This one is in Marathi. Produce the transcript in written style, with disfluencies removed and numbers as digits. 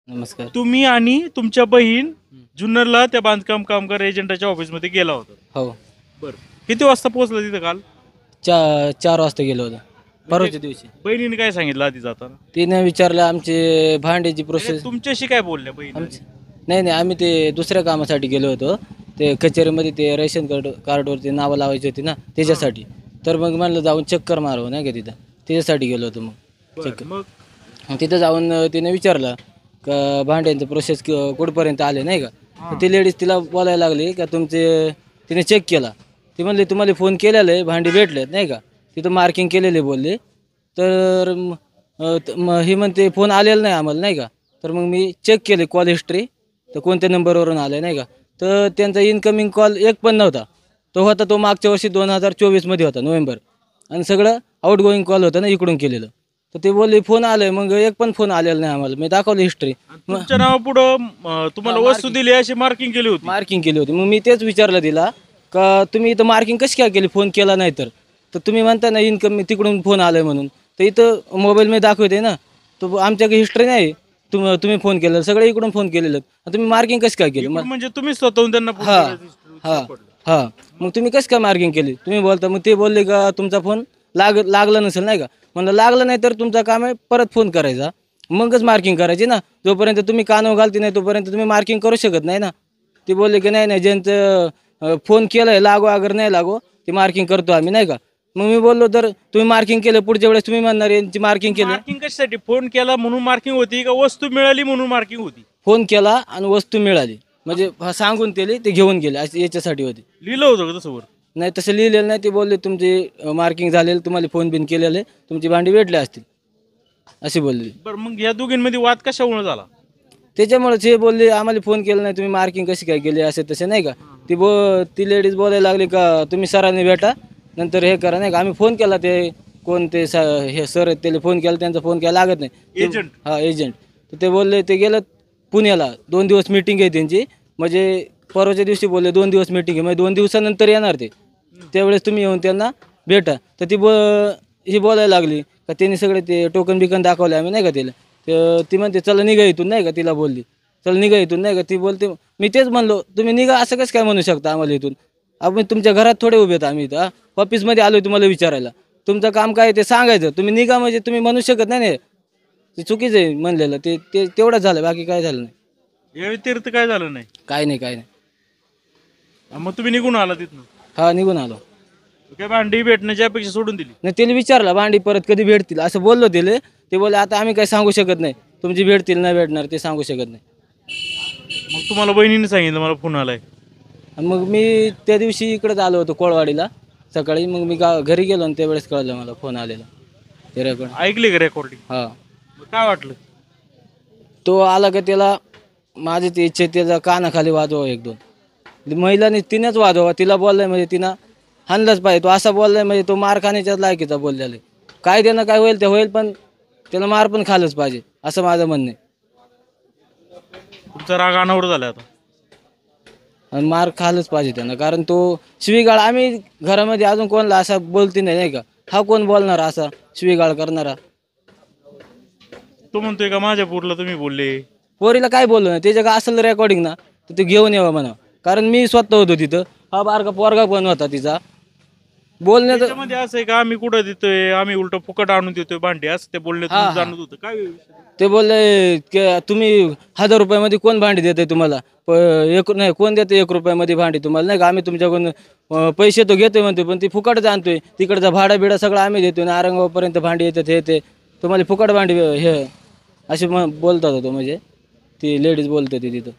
नमस्कार. तुम्ही आणि तुमच्या बहीण जुन्नरला त्या बांधकाम कामगार एजंटाच्या ऑफिसमध्ये गेला होता. हो. बरं. किती वाजता पोहोचला तिथं काल? 4 वाजता गेलो होतो. परवाच्या दिवशी. बहिणीने काय सांगितलं आधी जाताना? तिने विचारलं आमचे भांड्याची म्हणजे प्रोसेस. तुमच्याशी काय बोलल्या बहिणी? आमची नाही, आम्ही ते दुसऱ्या कामासाठी गेलो होतो. ते कचेरीमध्ये ते रेशन कार्डवरती नावं लावायची होती ना त्याच्यासाठी. तर मग म्हणलं जाऊन चक्कर मारावं नाही का तिथं. त्याच्यासाठी गेलो होतो मग. बरं, मग मग तिथं जाऊन तिने विचारलं का भांड्यांचं प्रोसेस कुठपर्यंत आले नाही का. तर ती लेडीज तिला बोलायला लागली का तिने चेक केला. ती म्हणली तुम्हाला फोन केलेलं आहे, भांडी भेटलेत नाही का. तिथं मार्किंग केलेले बोलले. तर ही म्हणते फोन आलेला नाही आम्हाला नाही का. तर मग मी चेक केले कॉल हिस्ट्री, तर कोणत्या नंबरवरून आलं नाही का. तर त्यांचा इनकमिंग कॉल एक पण नव्हता. तो मागच्या वर्षी 2024मध्ये होता नोव्हेंबर. आणि सगळं आउटगोईंग कॉल होतं ना इकडून केलेलं. तर ते बोलले फोन आलं मग एक पण फोन आलेला नाही आम्हाला. मी दाखवलं हिस्ट्री. तुमच्या नावापुढं तुम्हाला वस्तू दिली अशी मार्किंग केली होती. मार्किंग केली होती. मग मी तेच विचारलं तिला का तुम्ही इथं मार्किंग कशी काय केली फोन केला नाही तर. तर तुम्ही म्हणता ना इन्कम तिकडून फोन आलाय म्हणून. तर इथं मोबाईलमध्ये दाखवते ना. तो आमच्याकडे हिस्ट्री नाही. तुम्ही फोन केलेलं सगळं इकडून फोन केलेलं. तुम्ही मार्किंग कशी काय केली. म्हणजे तुम्ही स्वतःहून त्यांना phone हां करायचं हां हां मग तुम्ही कसं काय मार्किंग केली तुम्ही बोलता. मग ते बोलले का तुमचा फोन लागला नसेल नाही का. म्हणलं लागलं नाही तर तुमचा काम आहे परत फोन करायचा, मगच मार्किंग करायची ना. जोपर्यंत तुम्ही कानावर घालते नाही तोपर्यंत तुम्ही मार्किंग करू शकत नाही ना. ते बोलले की नाही ज्यांचं फोन केलं आहे लागो अगर नाही लागो ते मार्किंग करतो आम्ही नाही का. मग मी बोललो तर तुम्ही मार्किंग केलं पुढच्या वेळेस तुम्ही म्हणणार यांची मार्किंग केली. मार्किंग कशासाठी? फोन केला म्हणून मार्किंग होती का वस्तू मिळाली म्हणून मार्किंग होती? फोन केला आणि वस्तू मिळाली म्हणजे सांगून ते घेऊन गेले याच्यासाठी होते. लिहिलं होतं का तसं वर? नाही तसं लिहिलेलं नाही. ते बोलले तुमचे मार्किंग झालेलं तुम्हाला फोन बिन केलेले तुमची भांडी भेटले असतील असे बोलले. बरं, मग या दोघींमध्ये वाद कशामुळे झाला? त्याच्यामुळेच हे बोलले आम्हाला फोन केला नाही तुम्ही मार्किंग कशी काय केली असे तसे नाही का. ती लेडीज बोलायला लागली का तुम्ही सरांनी भेटा नंतर हे करा नाही का. आम्ही फोन केला ते कोण ते हे सर आहेत त्याला फोन केला त्यांचा फोन काय लागत नाही. एजंट? हां एजंट. तर ते बोलले ते गेलं पुण्याला 2 दिवस मीटिंग आहे त्यांची. म्हणजे परवाच्या दिवशी बोलले 2 दिवस मीटिंग आहे म्हणजे 2 दिवसानंतर येणार ते. त्यावेळेस तुम्ही येऊन त्यांना भेटा. तर ही बोलायला लागली का त्यांनी सगळे ते टोकन बिकन दाखवले आम्ही नाही का तिला. तर ती म्हणते चला निघा इथून नाही का. तिला बोलली चला निघा इथून नाही का. ती बोलते मी तेच म्हणलो तुम्ही निघा असं कसं काय म्हणू शकता आम्हाला इथून. आपण तुमच्या घरात थोडे उभे आहेत आम्ही इथं ऑफिसमध्ये आलो तुम्हाला विचारायला. तुमचं काम काय ते सांगायचं. तुम्ही निघा म्हणजे तुम्ही म्हणू शकत नाही. ते चुकीचं आहे म्हणलेलं. ते तेवढंच झालं बाकी काय झालं नाही. या व्यतिरिक्त काय झालं नाही? काय नाही. मग तुम्ही निघून आला तिथून? हा निघून आलो. काय भांडी भेटण्याची अपेक्षा सोडून दिली? नाही त्याला विचारलं भांडी परत कधी भेटतील असं बोललो तिले. ते बोलले आता आम्ही काय सांगू शकत नाही तुमची भेटतील नाही भेटणार ते सांगू शकत नाही. मग तुम्हाला बहिणीने सांगितलं मला फोन आलाय? आणि मग मी त्या दिवशी इकडेच आलो होतो कोळवाडीला सकाळी. मग मी घरी गेलो आणि त्यावेळेस कळलं मला फोन आलेला ते रेकॉर्ड. ऐकली का रेकॉर्डिंग? हां काय वाटलं? तो आला का त्याला माझी ती इच्छा त्याचा कानाखाली वाजवा 1-2. महिलाने तिनेच वाजवा. तिला बोललाय म्हणजे तिनं हाणलंच पाहिजे. तो असा बोललाय म्हणजे तो मार खाण्याच्याच लायकीचा बोललेला आहे. काय त्यानं काय होईल ते होईल पण त्याला मार पण खाल्लंच पाहिजे असं माझं म्हणणं आहे. तुमचा राग अनावर झाला आता? आणि मार खाल्लंच पाहिजे त्यानं. कारण तो शिवीगाळ आम्ही घरामध्ये अजून कोणाला असा बोलती नाही का. हा कोण बोलणार असा शिवीगाळ करणारा. तो म्हणतोय का माझ्या पोरला तुम्ही बोलले? पोरीला काय बोललो ना त्याच्या का असेल रेकॉर्डिंग ना तर ते घेऊन यावं म्हणा. कारण मी स्वतः होतो तिथं. हा बारका पोरगा पण होता तिचा बोलण्याचं. त्याच्यामध्ये असं आहे का आम्ही कुठं देतोय आम्ही उलट फुकट आणून देतोय भांडी असं ते बोलले हा, हा. जाणत होतं काय? ते बोलले की तुम्ही 1000 रुपयामध्ये कोण भांडी देते तुम्हाला. नाही कोण देते 1 रुपयामध्ये भांडी तुम्हाला नाही का. आम्ही तुमच्याकडून पैसे तो घेतोय म्हणते पण ती फुकटच आणतोय. तिकडचा भाडा बिडा सगळं आम्ही देतोय. नारंगावपर्यंत भांडी येतात हे ते तुम्हाला फुकट भांडी हे असे बोलतात होतो. म्हणजे ती लेडीज बोलते ती तिथं.